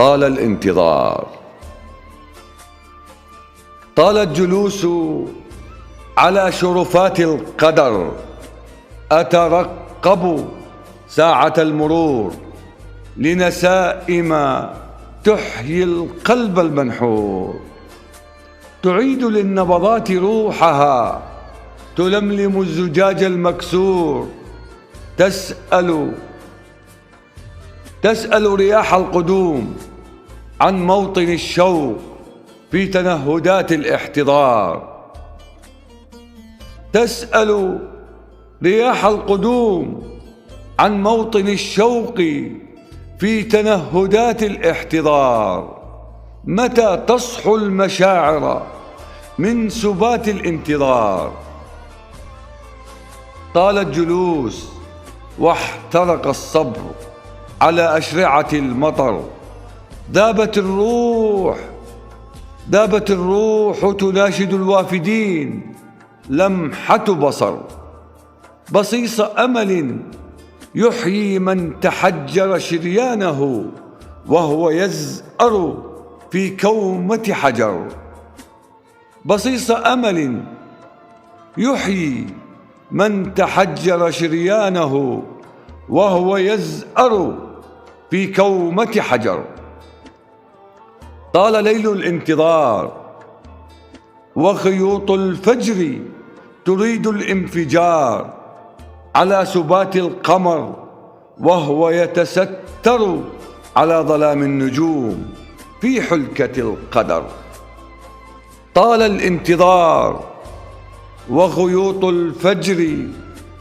طال الانتظار. طال الجلوس على شرفات القدر، أترقب ساعة المرور لنسائم تحيي القلب المنحور، تعيد للنبضات روحها، تلملم الزجاج المكسور، تسأل رياح القدوم عن موطن الشوق في تنهدات الاحتضار، تسأل رياح القدوم عن موطن الشوق في تنهدات الاحتضار. متى تصحو المشاعر من سبات الانتظار؟ طال الجلوس واحترق الصبر على أشرعة المطر، ذابت الروح تناشد الوافدين، لمحة بصر، بصيص أمل يحيي من تحجر شريانه وهو يزأر في كومة حجر، بصيص أمل يحيي من تحجر شريانه وهو يزأر في كومة حجر. طال ليل الانتظار وخيوط الفجر تريد الانفجار على سبات القمر وهو يتستر على ظلام النجوم في حلكة القدر. طال الانتظار وخيوط الفجر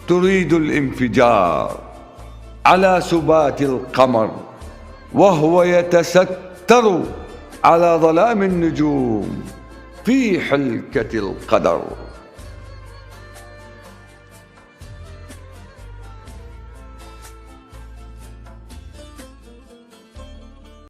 تريد الانفجار على سبات القمر وهو يتستر على ظلام النجوم في حلكة القدر.